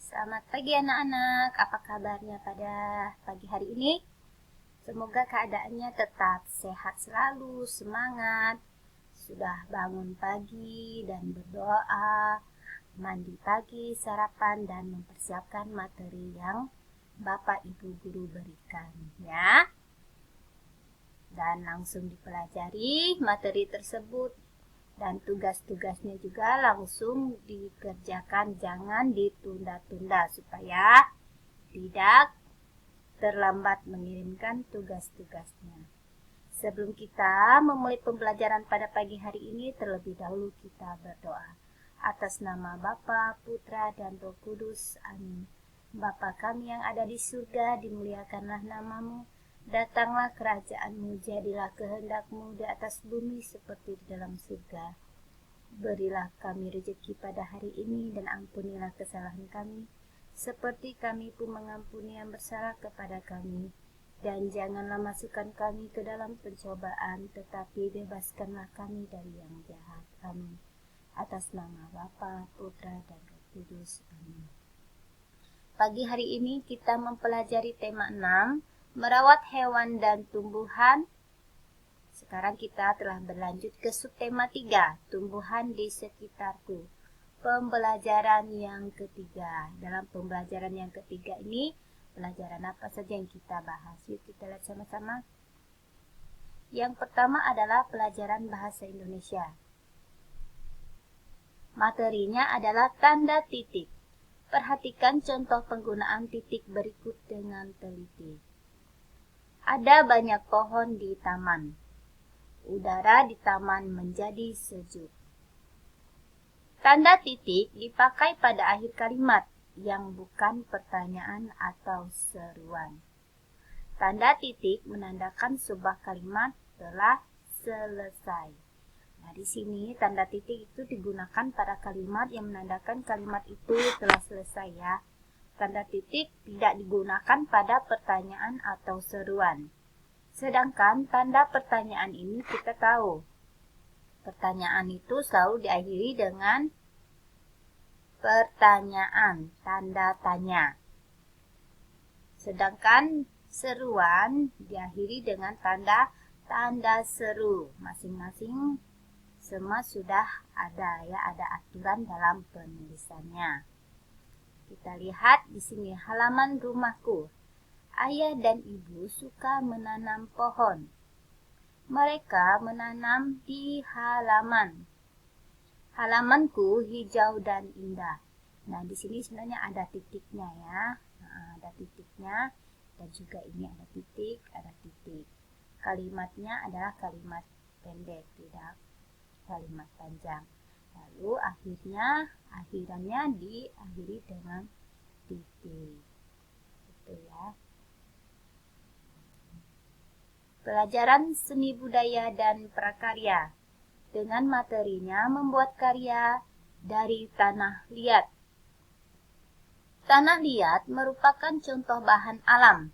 Selamat pagi anak-anak, apa kabarnya pada pagi hari ini? Semoga keadaannya tetap sehat selalu, semangat, sudah bangun pagi dan berdoa, mandi pagi, sarapan, dan mempersiapkan materi yang Bapak Ibu Guru berikan ya. Dan langsung dipelajari materi tersebut. Dan tugas-tugasnya juga langsung dikerjakan, jangan ditunda-tunda supaya tidak terlambat mengirimkan tugas-tugasnya. Sebelum kita memulai pembelajaran pada pagi hari ini, terlebih dahulu kita berdoa. Atas nama Bapa, Putra, dan Roh Kudus, amin. Bapa kami yang ada di surga, dimuliakanlah namamu. Datanglah kerajaan-Mu, jadilah kehendak-Mu di atas bumi seperti di dalam surga. Berilah kami rezeki pada hari ini dan ampunilah kesalahan kami, seperti kami pun mengampuni yang bersalah kepada kami. Dan janganlah masukkan kami ke dalam pencobaan, tetapi bebaskanlah kami dari yang jahat. Amin. Atas nama Bapa, Putra, dan Roh Kudus. Amin. Pagi hari ini kita mempelajari tema 6, merawat hewan dan tumbuhan. Sekarang kita telah berlanjut ke subtema 3, tumbuhan di sekitarku. Pembelajaran yang ketiga. Dalam pembelajaran yang ketiga ini, pelajaran apa saja yang kita bahas? Yuk kita lihat sama-sama. Yang pertama adalah pelajaran bahasa Indonesia. Materinya adalah tanda titik. Perhatikan contoh penggunaan titik berikut dengan teliti. Ada banyak pohon di taman. Udara di taman menjadi sejuk. Tanda titik dipakai pada akhir kalimat yang bukan pertanyaan atau seruan. Tanda titik menandakan sebuah kalimat telah selesai. Nah, di sini tanda titik itu digunakan pada kalimat yang menandakan kalimat itu telah selesai ya. Tanda titik tidak digunakan pada pertanyaan atau seruan. Sedangkan tanda pertanyaan ini kita tahu. Pertanyaan itu selalu diakhiri dengan pertanyaan, tanda tanya. Sedangkan seruan diakhiri dengan tanda seru. Masing-masing semua sudah ada ya, ada aturan dalam penulisannya. Kita lihat di sini halaman rumahku. Ayah dan ibu suka menanam pohon. Mereka menanam di halaman. Halamanku hijau dan indah. Nah, di sini sebenarnya ada titiknya ya. Nah, ada titiknya dan juga ini ada titik, ada titik. Kalimatnya adalah kalimat pendek, tidak kalimat panjang. Lalu akhirannya diakhiri dengan titik. Itu ya. Pelajaran seni budaya dan prakarya. Dengan materinya membuat karya dari tanah liat. Tanah liat merupakan contoh bahan alam.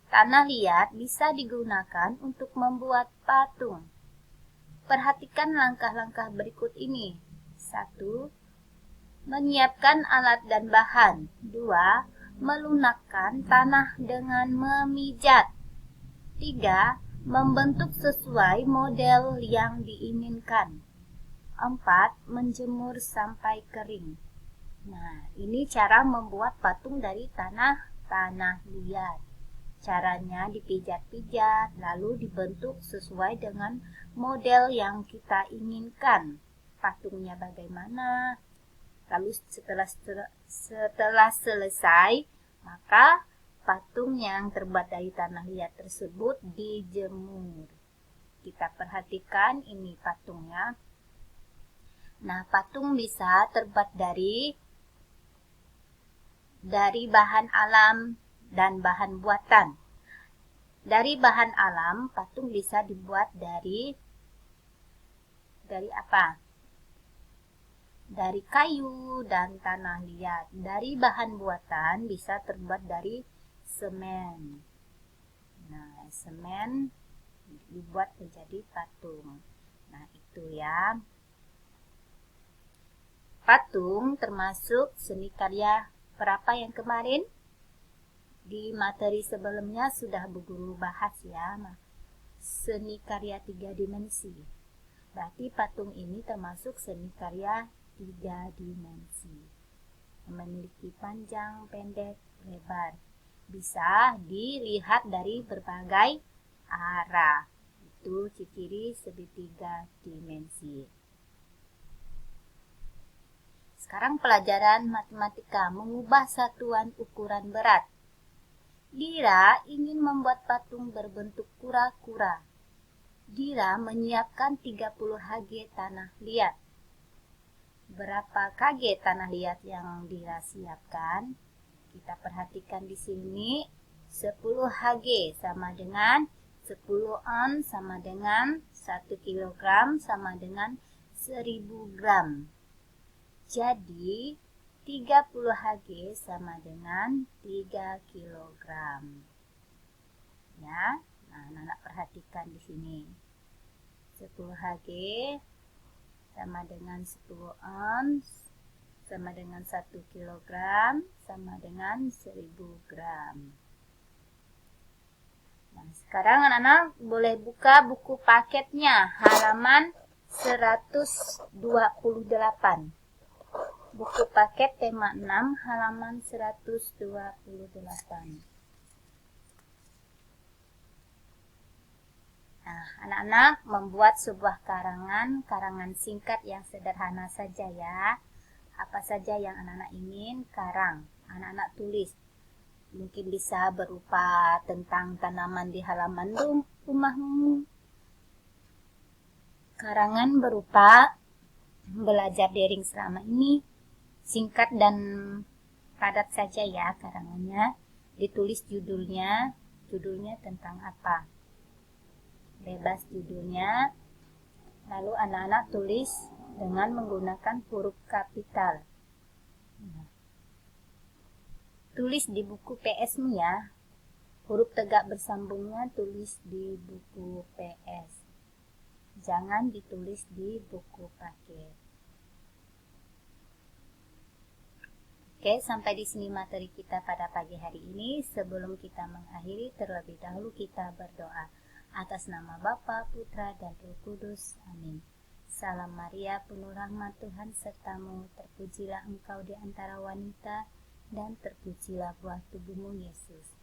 Tanah liat bisa digunakan untuk membuat patung. Perhatikan langkah-langkah berikut ini. 1. Menyiapkan alat dan bahan. 2. Melunakkan tanah dengan memijat. 3. Membentuk sesuai model yang diinginkan. 4. Menjemur sampai kering. Nah, ini cara membuat patung dari tanah liat. Caranya dipijat-pijat, lalu dibentuk sesuai dengan model yang kita inginkan. Patungnya bagaimana? Lalu setelah selesai, maka patung yang terbuat dari tanah liat tersebut dijemur. Kita perhatikan ini patungnya. Nah, patung bisa terbuat dari bahan alam dan bahan buatan. Dari bahan alam, patung bisa dibuat dari apa? Dari kayu dan tanah liat. Dari bahan buatan bisa terbuat dari semen. Nah, semen dibuat menjadi patung. Nah, itu ya. Patung termasuk seni karya Berapa yang kemarin? Di materi sebelumnya sudah Bu Guru bahas ya, seni karya 3 dimensi. Berarti patung ini termasuk seni karya 3 dimensi. Memiliki panjang, pendek, lebar. Bisa dilihat dari berbagai arah. Itu ciri segitiga dimensi. Sekarang pelajaran matematika, mengubah satuan ukuran berat. Dira ingin membuat patung berbentuk kura-kura. Dira menyiapkan 30 Hg tanah liat. Berapa Kg tanah liat yang Dira siapkan? Kita perhatikan di sini. 10 Hg sama dengan 10 on sama dengan 1 kg sama dengan 1000 gram. Jadi 30 Hg sama dengan 3 kg. Ya, nah, anak-anak perhatikan di sini. 10 Hg sama dengan 10 ons sama dengan 1 kg sama dengan 1000 gram. Nah, sekarang anak-anak boleh buka buku paketnya halaman 128. Buku paket tema 6 halaman 128. Nah, anak-anak membuat sebuah karangan singkat yang sederhana saja ya. Apa saja yang anak-anak ingin karang, anak-anak tulis. Mungkin bisa berupa tentang tanaman di halaman rumahmu. Karangan berupa belajar daring selama ini. Singkat dan padat saja ya karangannya. Ditulis judulnya tentang apa. Bebas judulnya. Lalu anak-anak tulis dengan menggunakan huruf kapital. Tulis di buku PS-mu ya. Huruf tegak bersambungnya tulis di buku PS. Jangan ditulis di buku paket. Oke, sampai di sini materi kita pada pagi hari ini. Sebelum kita mengakhiri, terlebih dahulu kita berdoa. Atas nama Bapa, Putra, dan Roh Kudus. Amin. Salam Maria, penuh rahmat Tuhan sertamu. Terpujilah engkau di antara wanita, dan terpujilah buah tubuhmu, Yesus.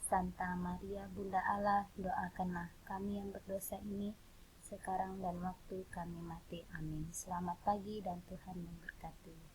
Santa Maria, Bunda Allah, doakanlah kami yang berdosa ini, sekarang dan waktu kami mati. Amin. Selamat pagi dan Tuhan memberkati.